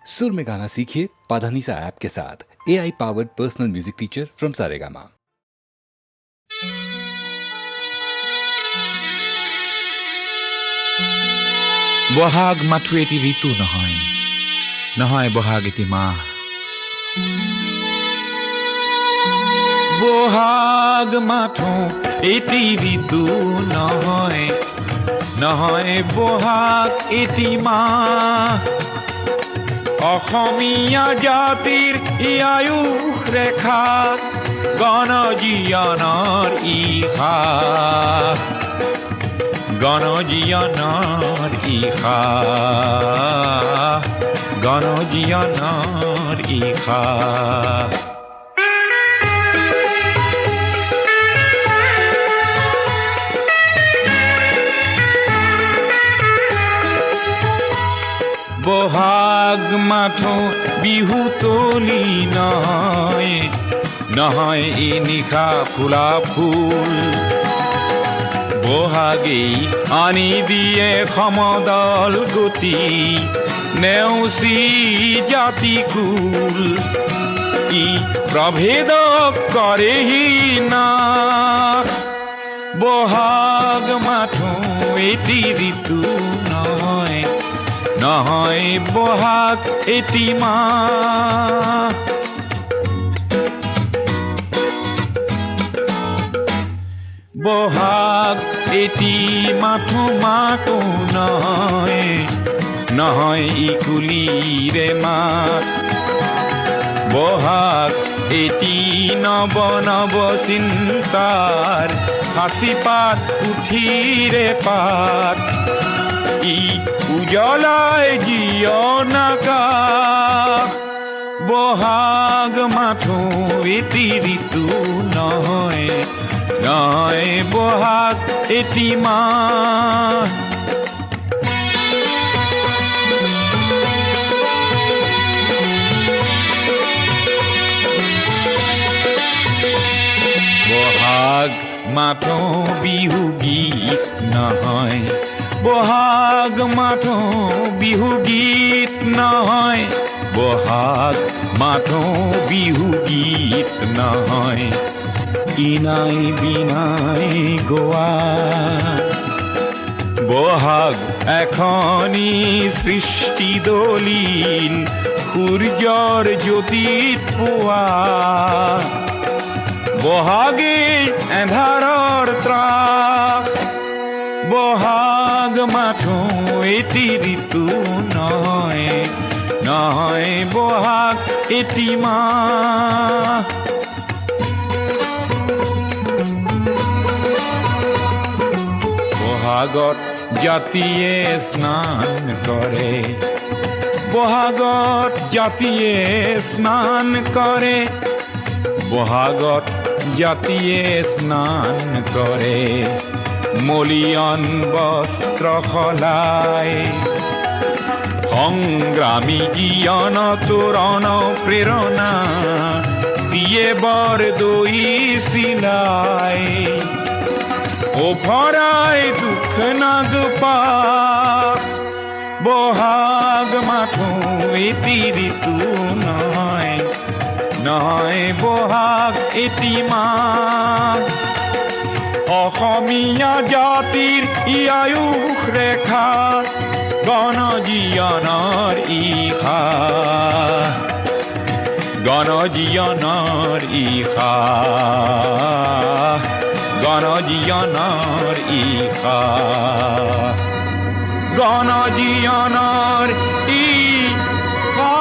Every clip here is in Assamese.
सुर में गाना सीखिए पाधानीसा ऐप के साथ। AI powered personal music teacher from Saregama. Bohag মাথো এটি ঋতু নহয়, নহয় বহাগ এটি মাহ। বহাগ মাথো এটি ঋতু নহয়, নহয় বহাগ এটি মাহ। অসমীয়া জাতিৰ আয়ুস ৰেখা, গণজীৱনৰ ইহা, গণজীৱনৰ ইহা, গণজীৱনৰ ইহা। বহাগ মাথো বিহু তলি নহয়, নহয় ই নিশা ফুলা ফুল। বহাগেই আনি দিয়ে সমদল গতি, নেওচি জাতি কুল। ই প্ৰভেদ কৰেহি নাশ, বহাগ মাথো এটি ঋতু নহয়, নহয় বহাগ এটি মাহ। বহাগ এটি মাথো মাতো নহয়, নহয় ই কুলিৰে মাত। বহাগ এটি নৱ নৱ চিন্তাৰ সাঁচি পাত পুথিৰে পাত। ই উজ্বলাই জীৱন আকাশ, বহাগ মাথো এটি ঋতু নহয়, নহয় বহাগ এটি মাহ। বহাগ মাথো বিহু গীত নহয়, বহাগ মাথো বিহু গীত নহয়, বহাগ মাথো বিহু গীত নহয়। ইনাই বিনাই গোৱা বহাগ এখনি সৃষ্টি দলিল, সূৰ্যৰ জ্যোতিত পোৱা। বহাগে এন্ধাৰৰ ত্ৰাস, বহাগ মাথো এটি ঋতু নহয়, নহয় বহাগ এটি মাহ। বহাগত জাতিয়ে স্নান কৰে, বহাগত জাতিয়ে স্নান কৰে, বহাগত জাতিয়ে স্নান কৰে। মলিয়ন বস্ত্ৰ সলাই, সংগ্ৰামী জীয়ন তোৰণ প্ৰেৰণা দিয়ে বৰ দৈ চিলাই। ওফৰাই দুখ নাগপা, বহাগ মাথো এটি ঋতু নহয়, নহয় বহাগ এটি মাহ। অসমীয়া জাতিৰ আয়ুস ৰেখা, গণজীৱনৰ ইহা, গণজীৱনৰ ইহা, গণজীৱনৰ ইহা, গণজীৱনৰ ইহা।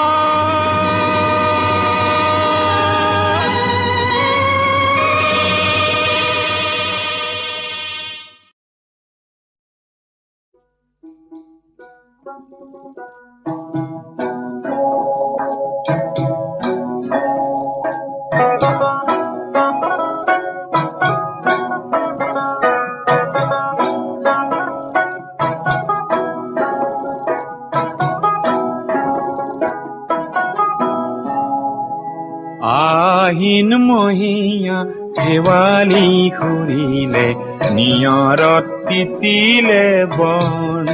আহিন মহীয়া শেৱালি খুৰিলে, নিয়ৰত তিতিলে বন।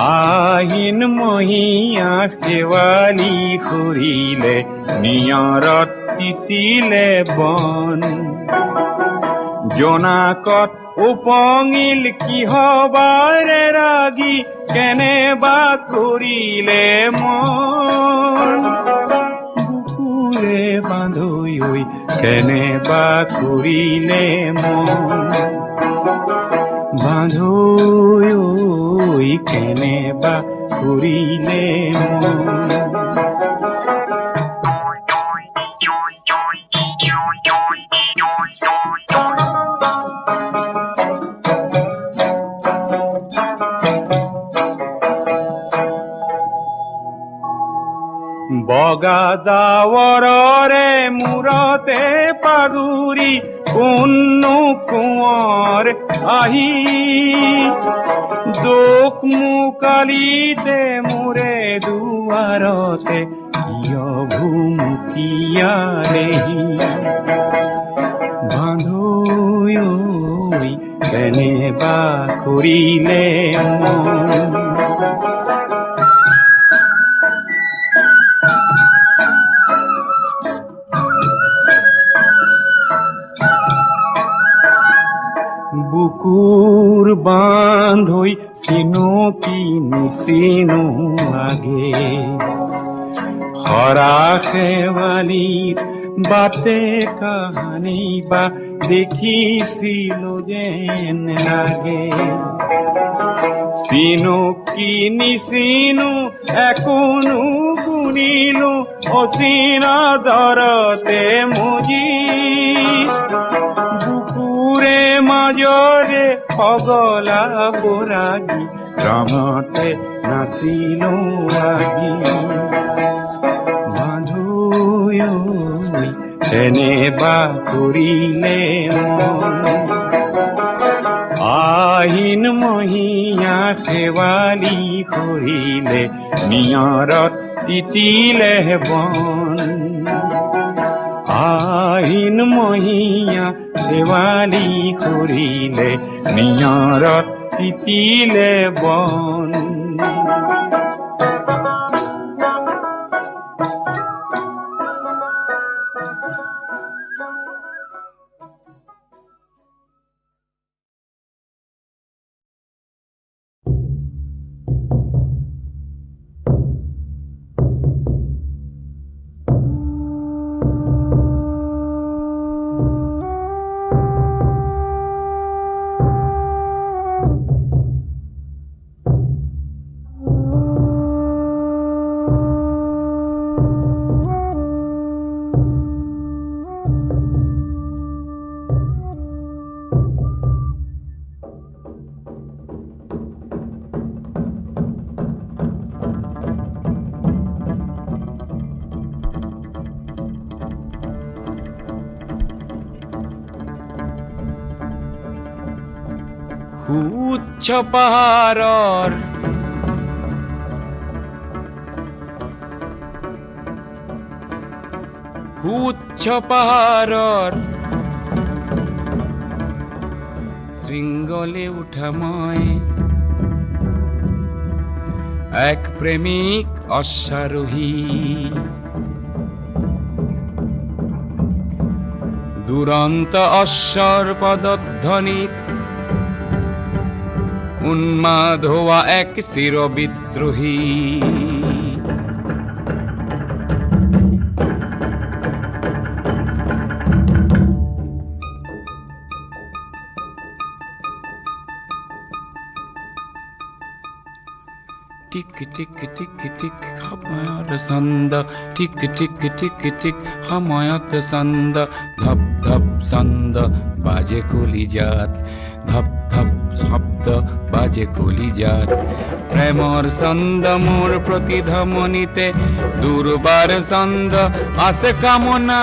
আহিন মহীয়া শেৱালি সৰিলে নিয়ৰত তিতিলে বন জোনাকত উপঙিল কিহবাৰে ৰাগি কেনেবা কৰিলে মন বুকুৰে বান্ধৈ ঐ কেনেবা কৰিলে মন বান্ধৈ ঐ কেনেবা কৰিলে মন বগা ডাৱৰৰে মূৰতে পাগুৰি কোননো কোঁৱৰ আহি দুখ মুকালিতে মোৰে দুৱাৰতে কিয় ভুমুকিয়ালেহি বান্ধৈ ঐ কেনেবা কৰিলে মন বুকুৰ বান্ধৈ চিনো কি নিচিনো আগে খৰা শেৱালিৰ বাটে কাহানি বা দেখিছিলো যেন লাগে চিনো কি নিচিনো একোনো গুণিলো অচিনা দৰতে মুজি বুকুৰে মাজৰে পগলা বৰাগী ৰঙতে নাচিলো আগি বান্ধৈ ঐ কেনেবা কৰিলে মন আহিন মহীয়া শেৱালি সৰিলে নিয়ৰত তিতিলে বন আহিন মহীয়া শেৱালি সৰিলে নিয়ৰত তিতিলে বন উচ্চ পাহাৰৰ শৃংগলে উঠা মই এক প্ৰেমিক অশ্বাৰোহী দুৰন্ত অশ্বৰ পদধ্বনিত উন্মাদ হোৱা এক চিৰ বিদ্ৰোহী টিক টিক টিক টিক সময়ত ছন্দ টিক টিক টিক টিক সময়ত ছন্দ ধপ ধপ ছন্দ বাজে কলিজাত ধপ ধপ শব্দ বাজে কলিজাত প্ৰেমৰ ছন্দ মোৰ প্ৰতিধমনিতে দুৰ্বাৰ ছন্দ আছে কামনা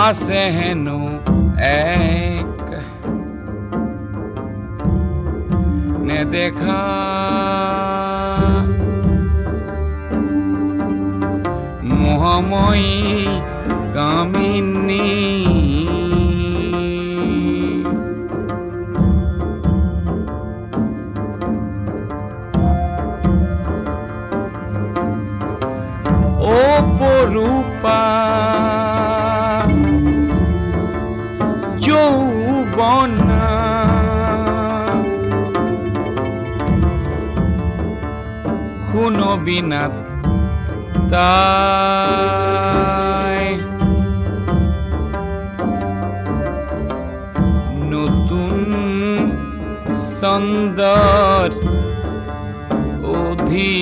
আছে হেনো এক নেদেখা মোহময়ী কামিনী অপৰূপা যৌবনা শুনো বিনা তাই নতুন ছন্দৰ অধিকাৰিণী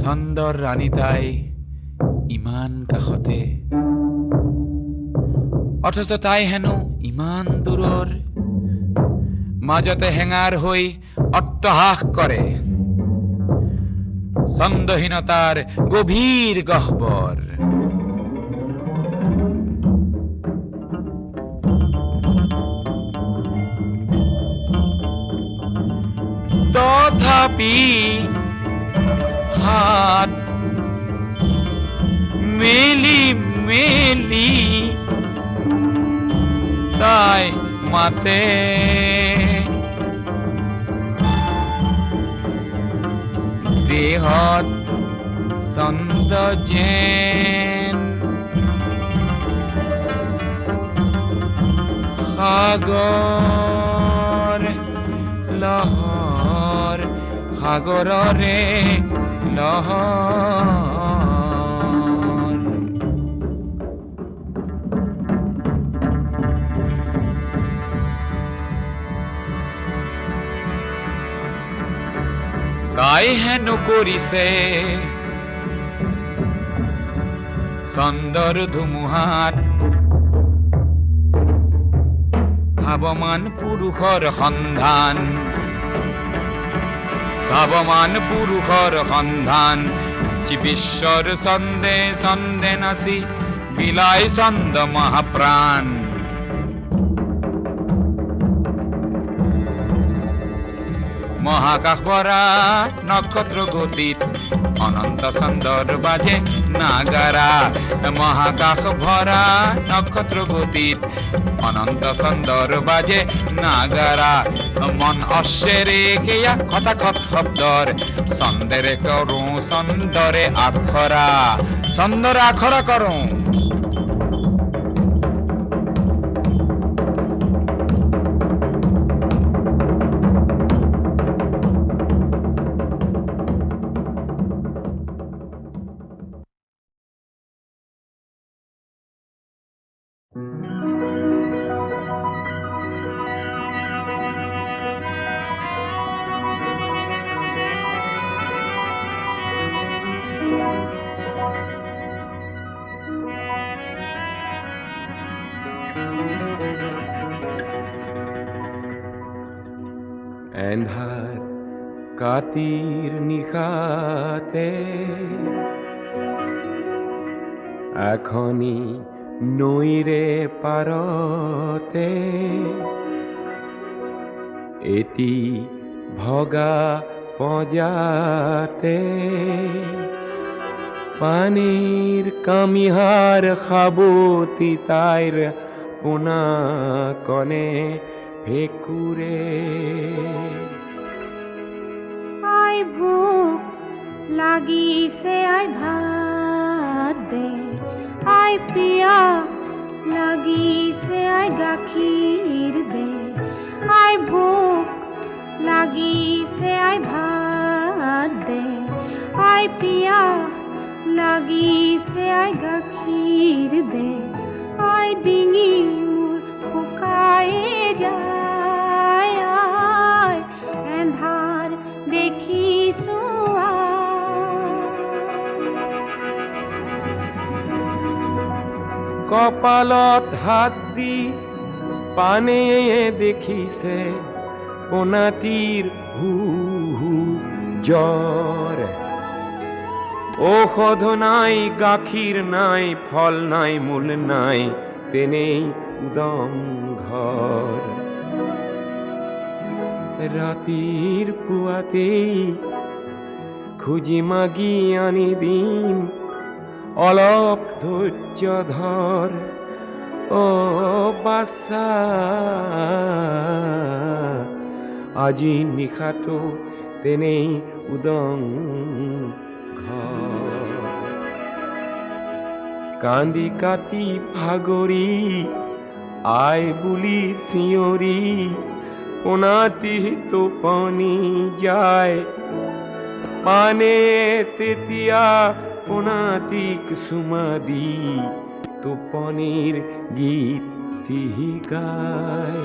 ছন্দৰ ৰাণী তাই ইমান কাষতে অথচ তাই হেনো ইমান দূৰৰ মাজতে হেঙাৰ হৈ অট্টহাস কৰে ছন্দহীনতাৰ গভীৰ গহ্বৰ তথাপি হাত মেলি মেলি তাই মাতে দেহত ছন্দ যেন সাগৰ লহৰ সাগৰৰে লহৰ তাই হেনো কৰিছে ছন্দৰ ধুমুহাত ধাৱমান পুৰুষৰ সন্ধান ধাৱমান পুৰুষৰ সন্ধান বিশ্বর ছন্দে ছন্দে নাচি বিলাই ছন্দ মহাপ্রাণ মহাকাশ ভরা নক্ষত্র গতিত অনন্ত ছন্দর বাজে নাগারা মহাকাশ ভরা নক্ষত্র গতিত অনন্ত ছন্দর বাজে নাগারা মন অশ্বেরে কেয়া খটাখট শব্দর ছন্দেৰে কৰো ছন্দৰে আখৰা ছন্দৰে আখৰা কৰো এন্ধাৰ কাতিৰ নিশাতে এখনি নৈৰে পাৰতে এটি ভগা পঁজাতে পানীৰ কামিহাৰ সাবতি তাইৰ পোনা কনে ভেকুৰে আই ভোক লাগিছে আই ভাত দে আই পিয়া লাগিছে আই গাখীৰ দে আই ভোক লাগিছে আই ভাত দে, আই পিয়াহ লাগিছে আই গাখীৰ দে, আই ডিঙি মোৰ শুকাই যায়, আই এন্ধাৰ দেখিছো কপালত হাত দি পানে দেখিছে কোনাটিৰ হু হু জ্বৰ। ঔষধ নাই, গাখীৰ নাই, ফল নাই, মূল নাই, তেনেই উদং ঘৰ। ৰাতিৰ পুৱাতেই খুজি মাগি আনি দিম, অলপ ধৈৰ্য ধৰ অ বাছা, আজি নিশাটো তেনেই উদং ঘৰ। কান্দি কাটি ভাগৰি আই বুলি চিঞৰি পোনাটি টোপনি যায়, পানে তেতিয়া পোনাটিক চুমা দি টোপনিৰ গীতটি গায়।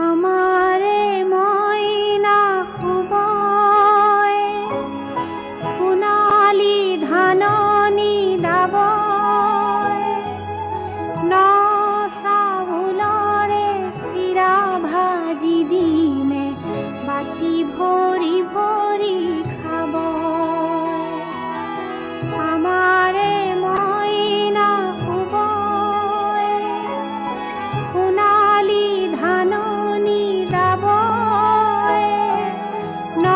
আমাৰে মইনা শুবই, সোণালী ধাননি দাবই, ন চাউলৰে চিৰা ভাজি দিমে বাটি ভৰি ভৰি খাব। আমাৰে মইনা শুবই, সোণালী ধাননি দাবই, ন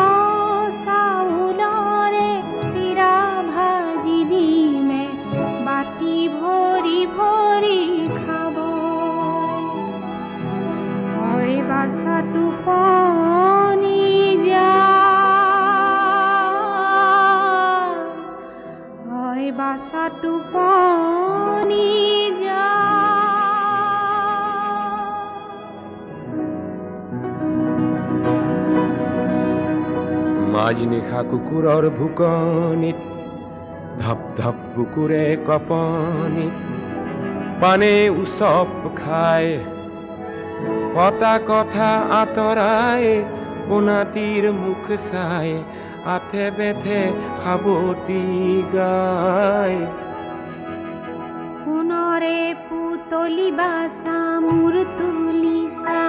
চাউলৰে চিৰা ভাজি দিমে বাটি ভৰি ভৰি খাব। ঐ বাছা টোপনি যা, ঐ বাছা টোপনি যা। মাজনিশা কুকুৰৰ ভুকনিত ধপ ধপ বুকুৰে কপনিত পানে উচপ খায়, কটা কথা আঁতৰাই পোনাটিৰ মুখ চাই আথে বেথে সাবতি গায়। সোণৰে পুতলি বাছা মোৰ তুলিছা,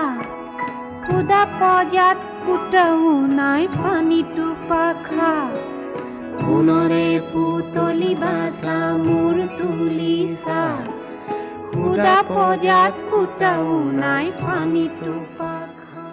খুদা পজাত ফুটাও নাই পানীটো পাখা। সোণৰে পুতলি বাছা মোৰ তুলিছা, খুদা পজাত ফুটাও নাই পানীটো পাখা।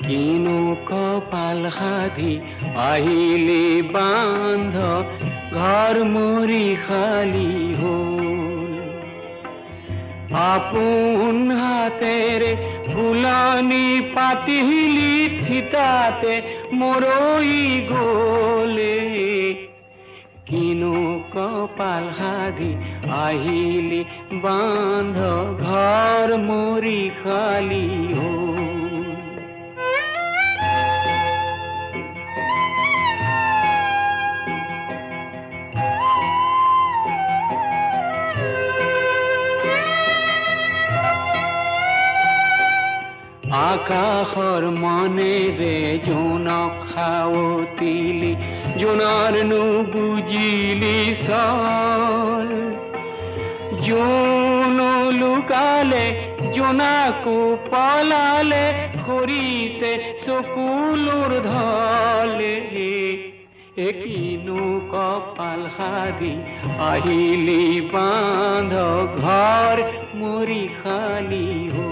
কিনো কপাল সাধি আহিলি বান্ধ, ঘৰ মৰি খালি হ'ল। আপোন হাতেৰে ফুলনি পাতিলি, থিতাতে মৰৈ গলে। কিনো কপাল সাধি আহিলি বান্ধ, ঘৰ মৰি খালি হ'ল। আকাশৰ মনেৰে জোনক খাৱতিলি, জোনৰ নুবুজিলি চল। জোন লুকালে জোনাকো পলালে, সৰিছে চকুলোৰ ঢলে। কিনো কপাল সাধি আহিলি বান্ধ, ঘৰ মৰি খালি হ'ল।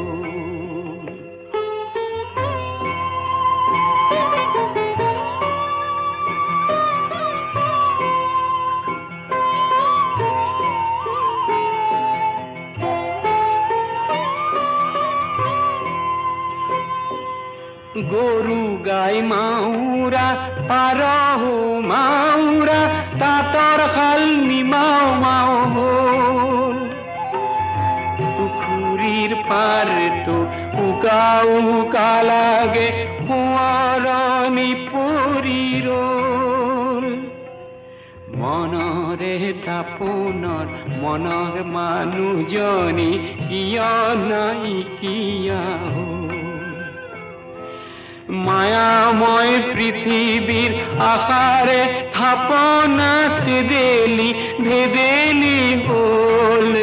গৰু গাই মাউৰা পাৰহ মাউৰা তাঁতৰ শাল নিমাও মাও হ'ল পুখুৰীৰ পাৰটো উকা উকা লাগে সোঁৱৰণি পৰি ৰ'ল মনৰে তাপোনৰ মনৰ মানুহজনী কিয় নাইকিয়া হ'ল মায়াময় পৃথিৱীৰ আশাৰে থাপনা চেদেলি ভেদেলি হ'ল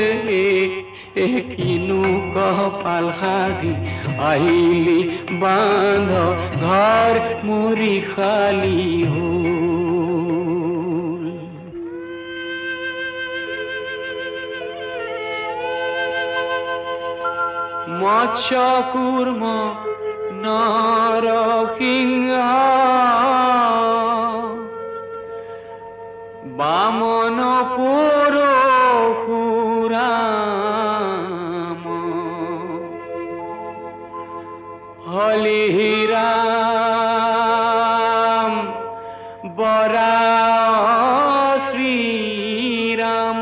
কিনো কপাল সাধি আহিলি বান্ধ ঘৰ মৰি খালি হ'ল মৎস্য কুৰ্ম নৰসিংহ বামন পৰশুৰাম হলিৰাম বৰাহ শ্ৰীৰাম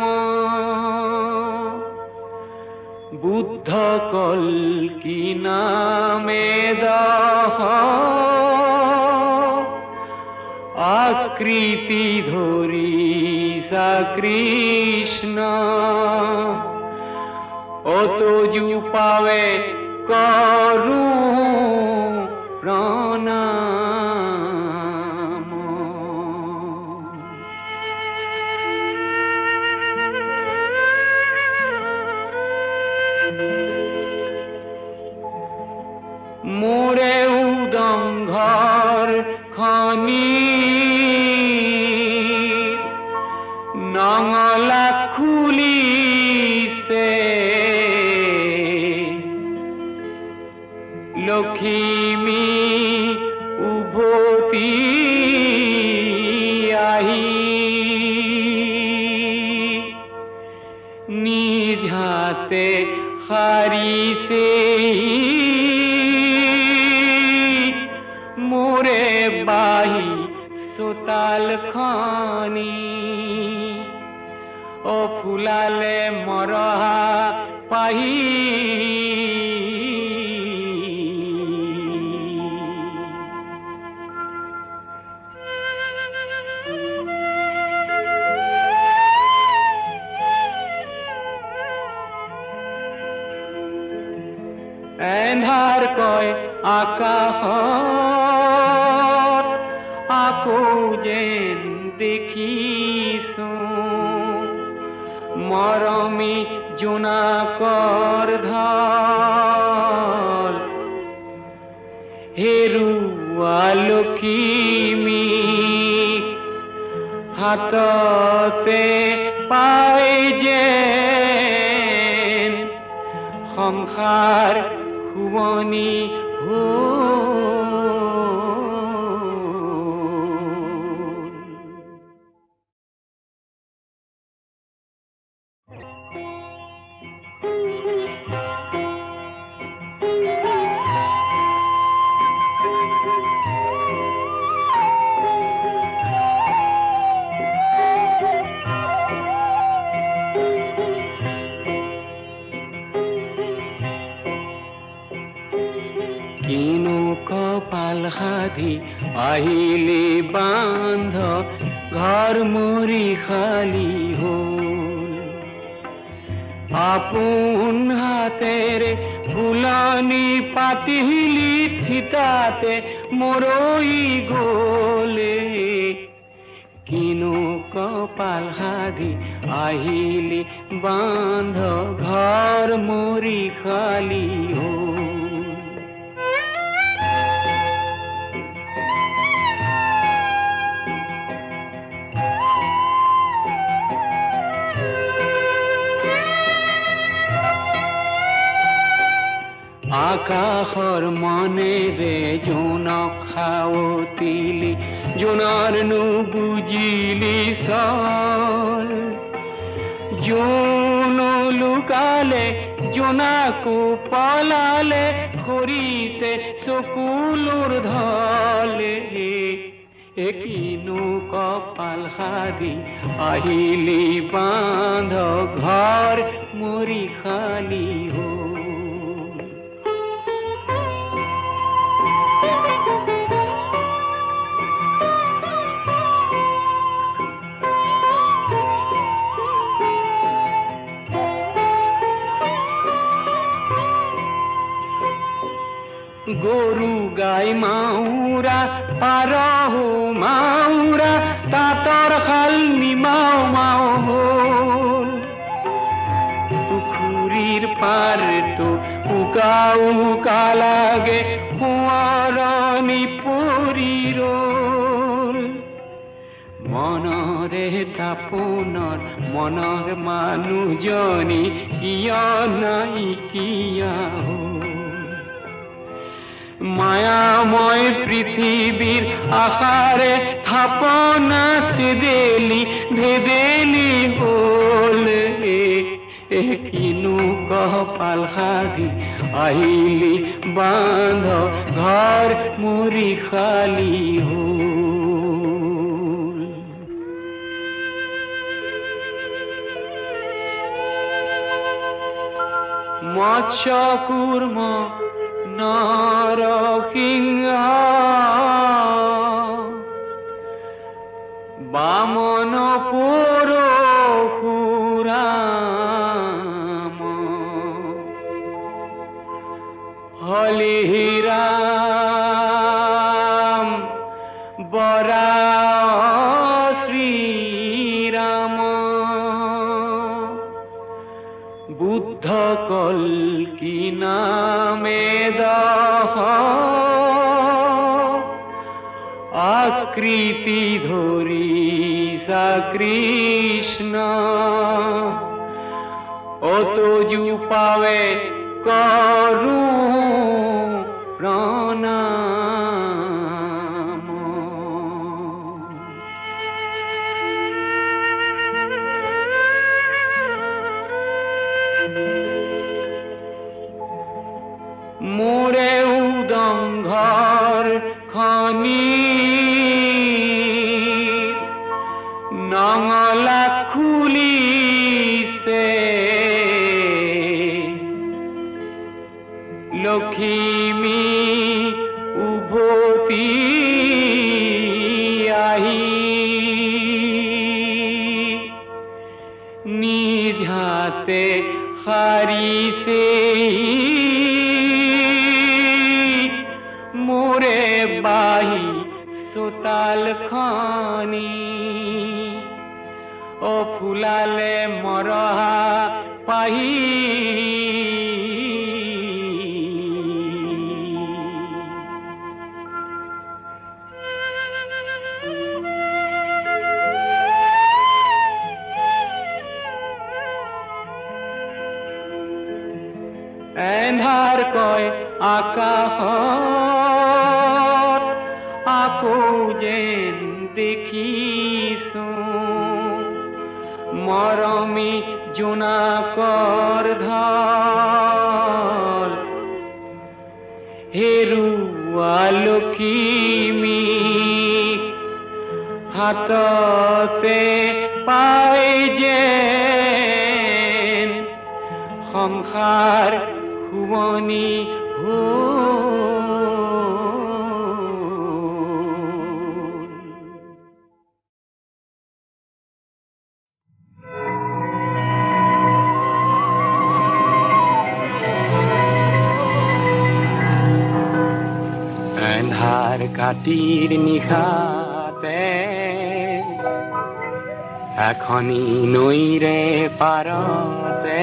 বুদ্ধ কল্কি নামে দহ আকৃতি ধৰিছা কৃষ্ণ অতজু পাৱে কৰো প্ৰণাম মোৰে উদং ঘৰ খনি নঙলা খুলিছে লখিমী উভতি আহি নিজ হাতে সাৰিছে মোৰে বাহি চোতালখনি অ ফুলালে মৰহা পাহি এন্ধাৰ কয় আকাশত আকৌ যেন দেখিছো মৰমী জোনাকৰ ঢল হেৰুৱা লখিমী হাততে পাই যেন সংসাৰ শুৱনি কিনো কপাল সাধি আহিলি বান্ধ ঘৰ মৰি খালি হ'ল আপোন হাতেৰে ফুলনি পাতিলি থিতাতে মৰৈ গ'লে কিনো কপাল সাধি আহিলি বান্ধ ঘৰ মৰি খালি হ'ল আকাশৰ মনেৰে জোনক খাৱতিলি জোনৰ নুবুজিলি চল জোন লুকালে জোনাকো পলালে খৰিছে চকুলোৰ ধলে একিনো কপাল সাদি আহিলি বান্ধ ঘৰ মৰি খালি হ'ল গৰু গাই মাউৰা পাৰহো মাউৰা তাঁতৰ শাল নিমাও মাও হ'ল পুখুৰীৰ পাৰটো উকা উকা লাগে সোঁৱৰণি পৰি ৰ'ল মনৰে তাপোনৰ মনৰ মানুহজনী কিয় নাইকিয়া হ'ল মায়াময় পৃথিবীৰ আশাৰে থাপনা চেদেলি ভেদেলি হ'ল কিনো কপাল সাদি আহিলি বান্ধ ঘৰ মৰি খালি হ'ল মৎস্য কুৰ্ম নৰসিংহ বামন পৰশুৰাম হলিৰাম বৰাহ শ্ৰীৰাম বুদ্ধ কল্কি নামে আকৃতি ধৰিছা কৃষ্ণ অতজু পাৱে কৰো প্ৰণাম মোৰে উদংঘৰ খনি নঙলা খুলিছে লখিমী উভতি আহি নিজ হাতে সাৰিছে মোৰে বাহি চোতাল খনি ফুলালে মৰহা পাহি এন্ধাৰ কয় আকাশত আকৌ যেন দেখিছো মৰমী জোনাকৰ ঢল হেৰুৱা লখিমী হাততে পাই যেন সংসাৰ শুৱনি এন্ধাৰ কাটিৰ নিশাতে এখনি নৈৰে পাৰতে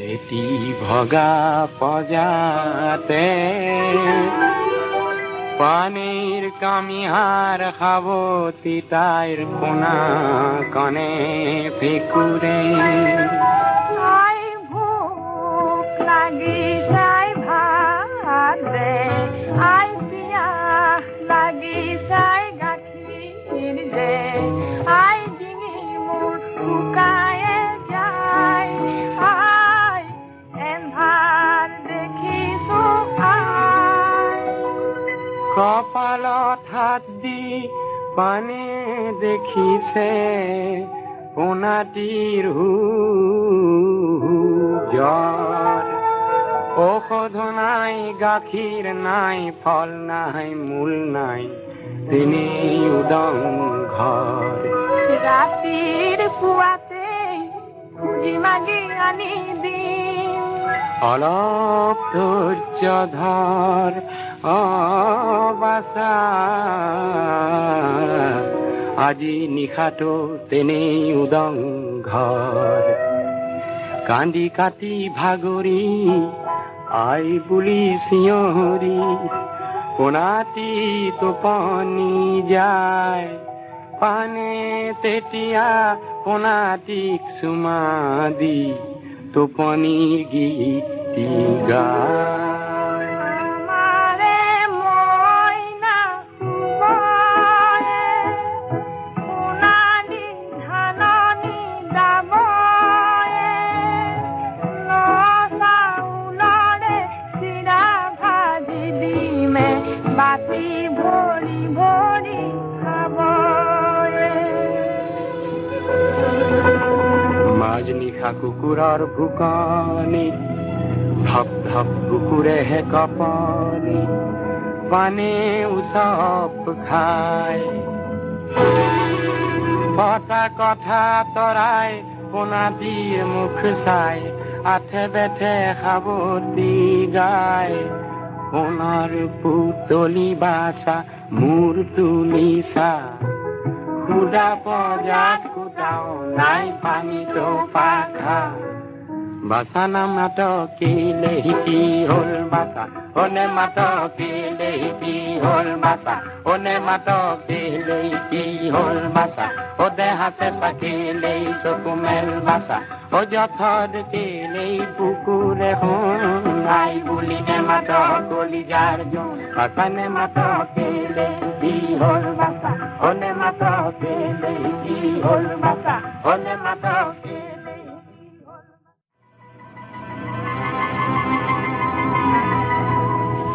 এটি ভগা পজাতে পানীৰ কামিহাৰ খাবতি তাইৰ কোনা কনে ফেকুৰে আই ভোক লাগিছাই ভাত দে আই পিয়াহ লাগিছাই গাখীৰ দে আই ডিঙি মোৰ শুকায়ে যায় কপালত হাত দি পানে দেখিছে পোনাটিৰ জ্বৰ। ঔষধ নাই, গাখীৰ নাই, ফল নাই, মূল নাই, তেনেই উদং ঘৰ। ৰাতিৰ পুৱাতে খুজি মাগি আনি দিম। অলপ ধৈৰ্য ধৰ বাছা, আজি নিশাটো তেনেই উদং ঘৰ। কান্দি কাটি ভাগৰি আই বুলি চিঞৰি পোনাটি টোপনি যায়। পানে তেতিয়া পোনাটিক চুমা দি টোপনিৰ গীতি গায়। আমাৰে মইনা শুবয়ে, সোণালী ধাননি দাবয়ে, ন চাউলৰে চিৰা ভাজি দিমে, বাটি ভৰি ভৰি খাবয়ে। মাজনিশা কুকুৰৰ ভোকনি, ধপ ধপ কুকুৰেহে কপনি, পানে উচপ খায়। কটা কথা তৰাই পোনাটিৰ মুখ চাই, আঠে বেঠে সাৱতি গায়। সোণৰ পুতলি বাছা মূৰ তুলিছা, খুদা পজাত কুটাও নাই পানীতো পাখা। বাছা নাম নাটকিলে হিপি হ'ল বাছা, অনে মাতকিলে হিপি হ'ল বাছা, অনে মাতকিলে হিপি হ'ল বাছা। ও দেহাতে চাকিলেই চকু মেল বাছা, ও যথৰ কেলেই কুকুৰে শুনাই বুলি নেমাত কলিজাৰ জোন। বাছানে মাতকিলে হিপি হ'ল বাছা, অনে মাতকিলে হিপি হ'ল বাছা, অনে মাতকিলে।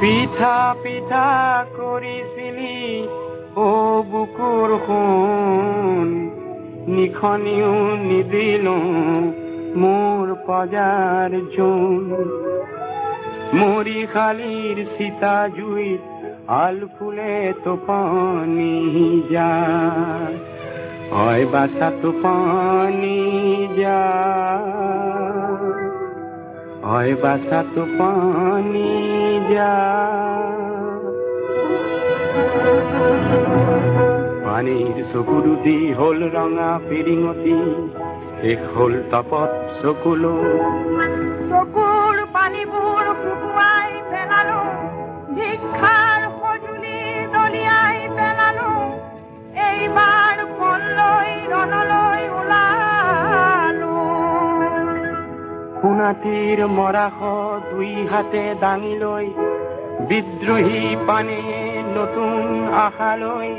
পিঠা পিঠা কৰিছিলি ও বুকুৰ সোণ, নিখনিও নিদিলো মোৰ পজাৰ জোন। মৰিশালীৰ চিতা জুইত আল ফুলে টোপনি যায়। হয় বাছা টোপনি যায়, হয় বাছা টোপনি যায়। পানীৰ চকু দুটি হ'ল ৰঙা ফিৰিঙতি, শেষ হ'ল তপত চকুলো। চকুৰ পানীবোৰ শুকুৱাই পেলালো, ভিক্ষাৰ সঁজুলি দলিয়াই পেলালো। এইবাৰ বনলৈ ৰণলৈ ওলালো। সোণাটিৰ মৰাশ দুই হাতে দাঙি লৈ, বিদ্ৰোহী পানে নতুন আশালৈ।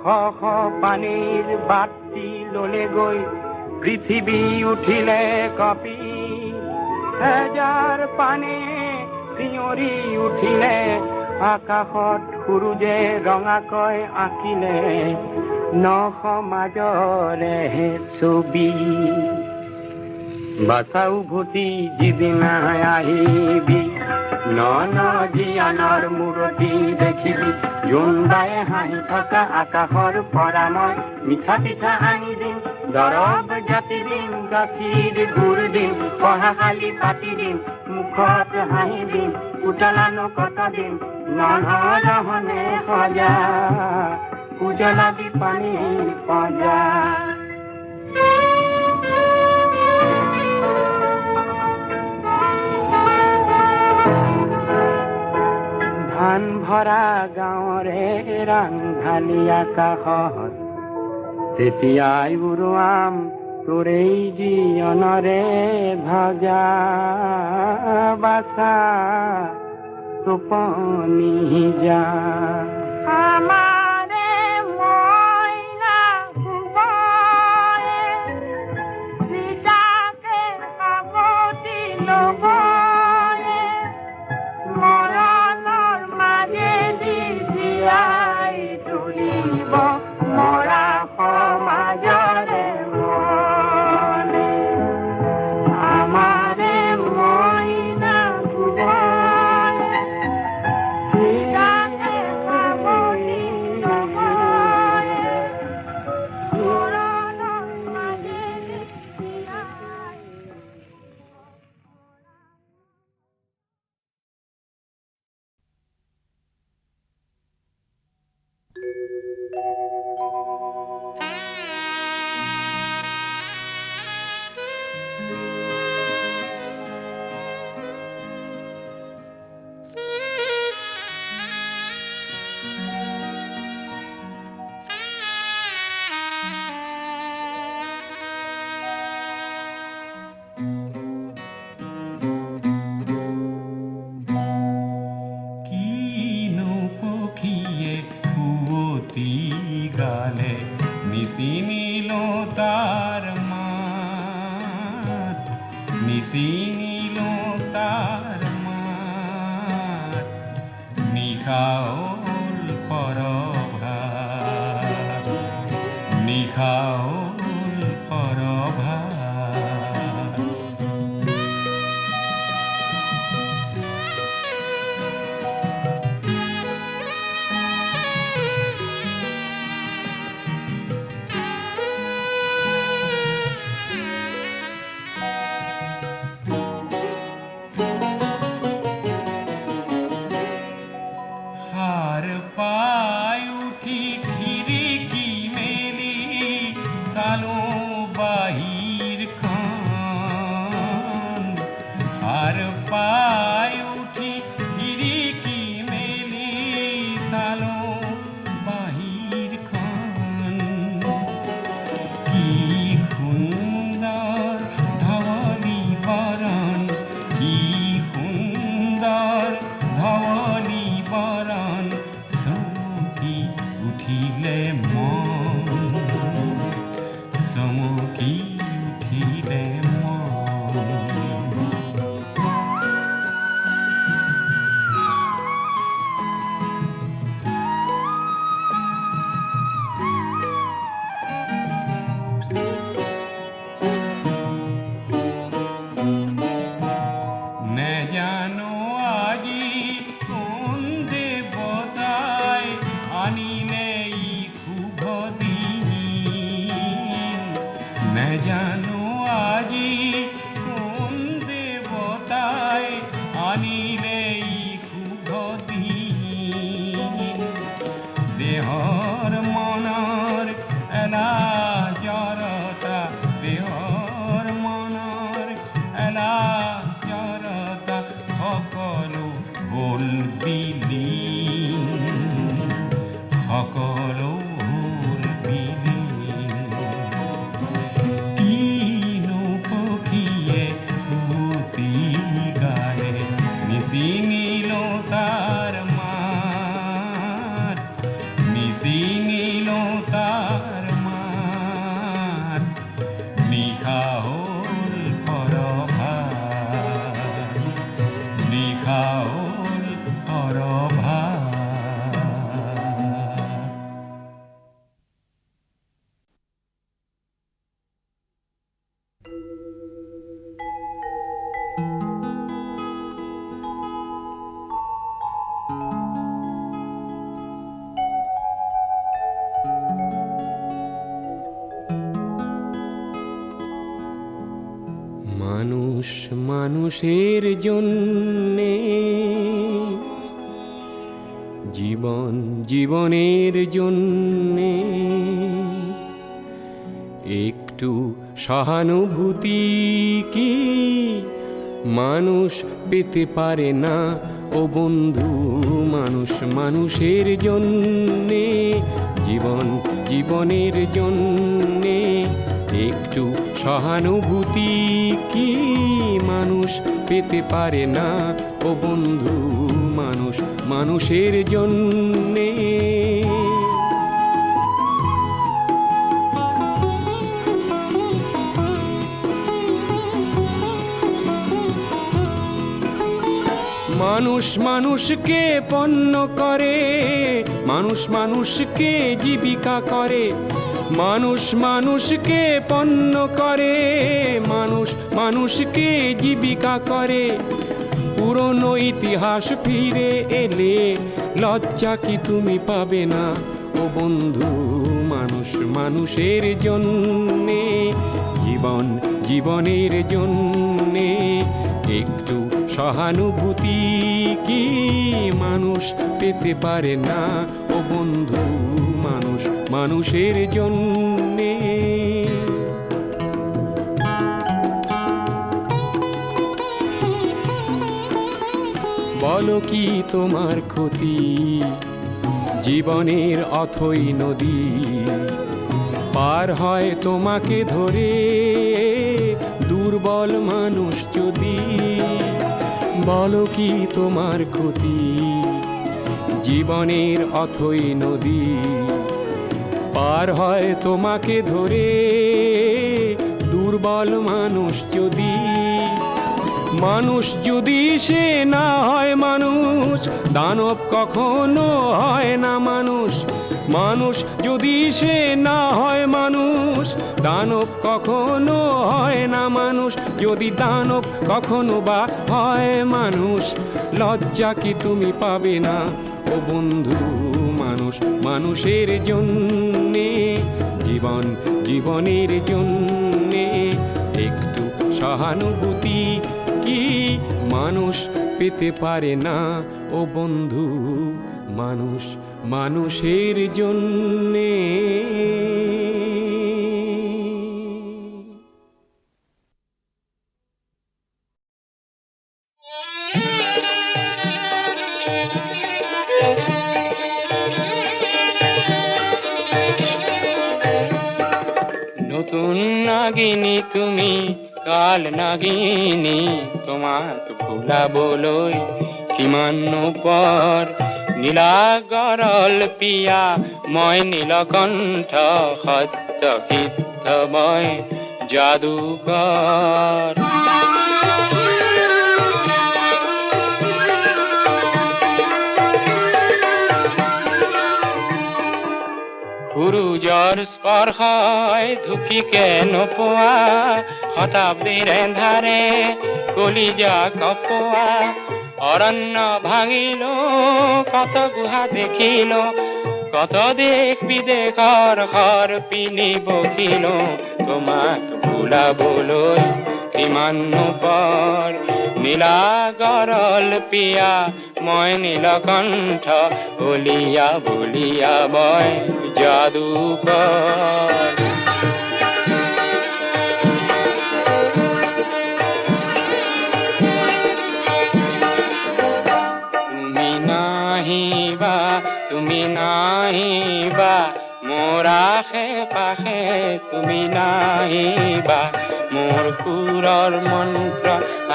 শ শ পানীৰ বাটি ললে গৈ, পৃথিৱী উঠিলে কপি। হেজাৰ পানে চিঞৰি উঠিলে, আকাশত সূৰুজে ৰঙাকৈ আঁকিলে নশ মাজৰে ছবি। বাছা উভতি যিদিনা আহিবি, ন ন জীয়ানৰ মূৰতি দেখিবি। জোনবায়ে হাঁহি থকা আকাশৰ পৰা মই মিঠা পিঠা আনি দিম, দৰৱ জাতি দিম, গাখীৰ গুৰ দিম, পঢ়াশালি পাতি দিম, মুখত হাঁহি দিম, উতলানো কত দিম, নহনে সজা উজলা দি পানীৰ পজা। ধান ভৰা গাঁৱৰে ৰাংঢালি আকাশত, তেতিয়াই উৰুৱাম তোৰেই জীৱনৰে ভজা। বাছা টোপনি যা। আমাৰে মইনা শুবয়ে, চিতাকে সাৱটি ল'বয়ে, মৰণৰ মাজেদি কিনো পখিয়ে কুয়তি গালে নিশিনিল তার মাত, নিশিনিল তার মাত, নিশাওল পরভাত, নিশাওল পরভাত। হার পায় উঠি খিড়কি মেলি সালো বাহির খান, হার পায় উঠি খিড়কি মেলি সালো বাহির খান। কি সুন্দর ধবলি বরণ, কি সুন্দর ধবলি বরণ, চমকি উঠিলে মন, চমকি উঠিলে মন। নে জানো আজি কোন দেবতায় আনিলে এই শুভ দিন, নে জানো আজি কোন দেবতায় আনিলে এই শুভ দিন। দেহর মনৰ এলা জড়তা, দেহৰ মনৰ এলা জড়তা, সকলো হ'ল বিলীন, সকলো হ'ল বিলীন। কিনো পখিয়ে কুয়তি গালে নিশিনিল তার মাত, নিশিনিল তার মাত, নিশা হ'ল পৰভাত, নিশা হ'ল পৰভাত। মানুষ মানুষের জন্যে, জীবন জীবনের জন্যে, একটু সহানুভূতি কি মানুষ পেতে পারে না ও বন্ধু? মানুষ মানুষের জন্যে, জীবন জীবনের জন্যে, একটু সহানুভূতি কি মানুষ পেতে পারে না ও বন্ধু? মানুষ মানুষের জন্যে। মানুষ মানুষকে পণ্য করে, মানুষ মানুষকে জীবিকা করে, মানুষ মানুষকে পণ্য করে, মানুষ মানুষকে জীবিকা করে। পুরনো ইতিহাস ফিরে এলে লজ্জা কি তুমি পাবে না ও বন্ধু? মানুষ মানুষের জন্যে, জীবন জীবনের জন্যে, একটু সহানুভূতি কি মানুষ পেতে পারে না ও বন্ধু? মানুষ মানুষের জন্যে। বলো কি তোমার ক্ষতি, জীবনের অথই নদী পার হয় তোমাকে ধরে দুর্বল মানুষ যদি। বলো কি তোমার ক্ষতি, জীবনের অথই নদী পার হয় তোমাকে ধরে দুর্বল মানুষ যদি। মানুষ যদি সে না হয় মানুষ, দানব কখনো হয় না মানুষ। মানুষ যদি সে না হয় মানুষ, দানব কখনো হয় না মানুষ। যদি দানব কখনো বা হয় মানুষ, লজ্জা কি তুমি পাবে না ও বন্ধু? মানুষ মানুষের জন্যে, জীবন জীবনের জন্যে একটু সহানুভূতি কি মানুষ পেতে পারে না ও বন্ধু? মানুষ মানুষের জন্যে। নতুন নাগিনী তুমি কাল নাগিনী, তোমাকে ভোলা বলই সীমান্য পর। নীলা গরল পিয়া ময় নীলকণ্ঠ, সত্য সিদ্ধময় জাদুকর। সূৰুজৰ স্পৰ্শই ধুকি কেন পোৱা, শতাব্দীৰ এন্ধাৰে কলিজা কপোৱা। অৰণ্য ভাঙিলো, কত গুহা দেখিলো, কত দেশ বিদেশৰ ঘৰ পিনি বকিলো। তোমাক ভুলাবলৈ কিমান পৰ। নীলা গৰল পিয়া মই নীলকণ্ঠ, বলিয়া বলিয়া মই যাদুকৰ। তুমি নাহিবা, তুমি নাহিবা মোৰ আশে পাশে, তুমি নাহিবা মোৰ সুৰৰ মন্ত্ৰ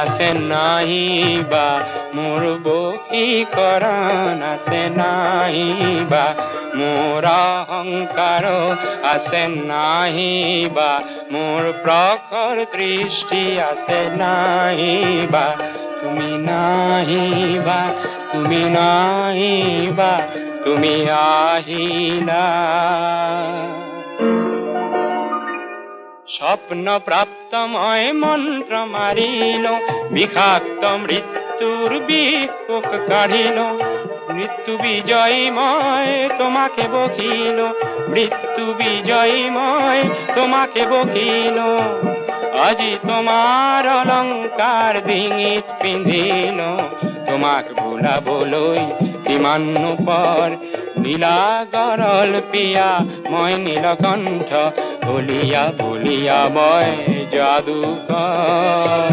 আছে নাহিবা, মোৰ বশীকৰণ আছে নাহিবা, মোৰ অহংকাৰ আছে নাহিবা, মোৰ প্ৰখৰ দৃষ্টি আছে নাহিবা। তুমি নাহিবা, তুমি নাহিবা, তুমি আহিলা। স্বপ্ন প্রাপ্ত মই মন্ত্র মারিল, বিষাক্ত মৃত্যুর বিপোক কাঢ়িল। মৃত্যু বিজয়ী মই তোমাকে বকিল, মৃত্যু বিজয়ী মই তোমাকে বকিল। আজি তোমার অলংকার ডিঙিত পিন্ধিল, তোমাক ভুলাবলৈ কিমান পৰ। নীলা গৰল পিয়া মই নীলকণ্ঠ, বলিয়া বলিয়া মই যাদুকৰ।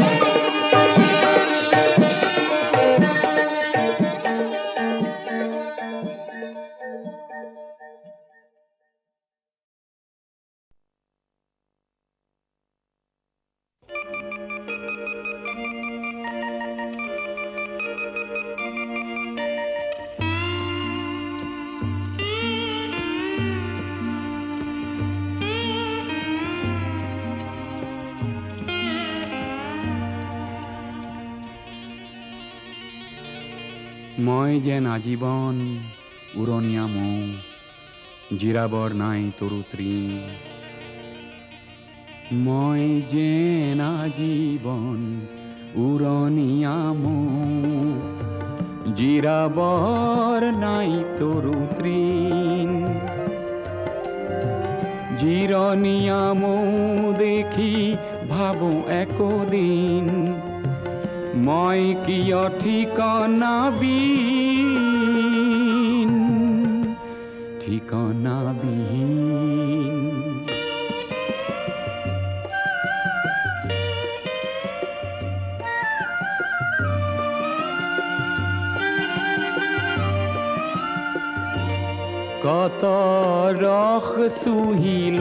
মই যেন আজীবন উৰণীয়া মৌ, জিৰাবৰ নাই তৰু তৃণ। মই যেন আজীবন উৰণীয়া মৌ, জিৰাবৰ নাই তৰু তৃণ। জিৰণীয়া মৌ দেখি ভাবো একদিন, মই কিয় ঠিকনা বিন। ঠিকনাবিহীন। কত রস চুহিল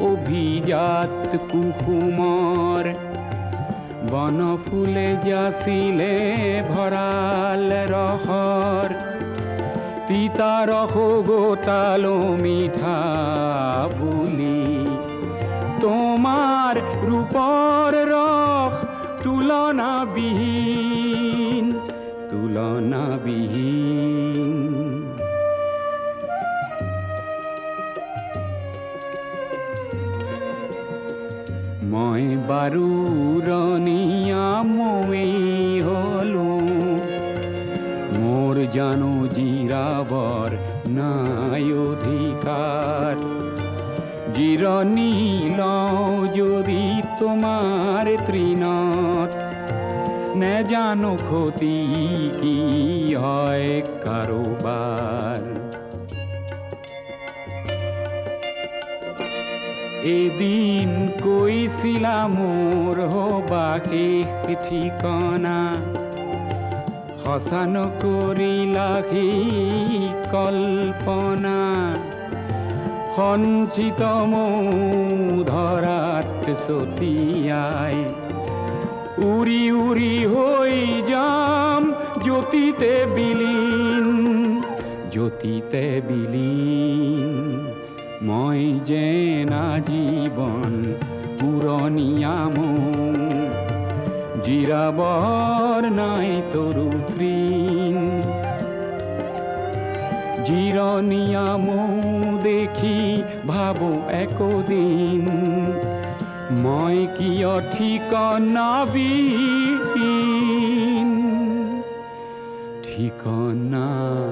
অভিজাত কুসুমৰ, বন ফুলে যাচিলে ভৰাল ৰসৰ, তিতা ৰস গোটালো মিঠা বুলি, তোমাৰ ৰূপৰ ৰস তুলনাবিহীন, তুলনাবিহীন। মই বাৰু ৰনিয়া মৈ হলো, মোৰ জানো জিৰাবৰ নাই অধিকাৰ, জিৰণি লওঁ যদি তোমাৰ তৃণত, নেজানো ক্ষতি কি হয় কাৰোবাৰ। এদিন কৈছিলা মোৰ হবা শেষ ঠিকনা, সঁচা নকৰিলা সেই কল্পনা, সঞ্চিত মৌধৰাত ছটিয়াই, উৰি উৰি হৈ যাম জ্যোতিতে বিলীন, জ্যোতিতে বিলীন। মই যেন আজীৱন পুৰণীয়া মৌ, জিৰাবৰ নাই তৰু তৃণ, জিৰণীয়া মৌ দেখি ভাবো একদিন, মই কিয় ঠিকনাবিহীন, ঠিকনাবিহীন।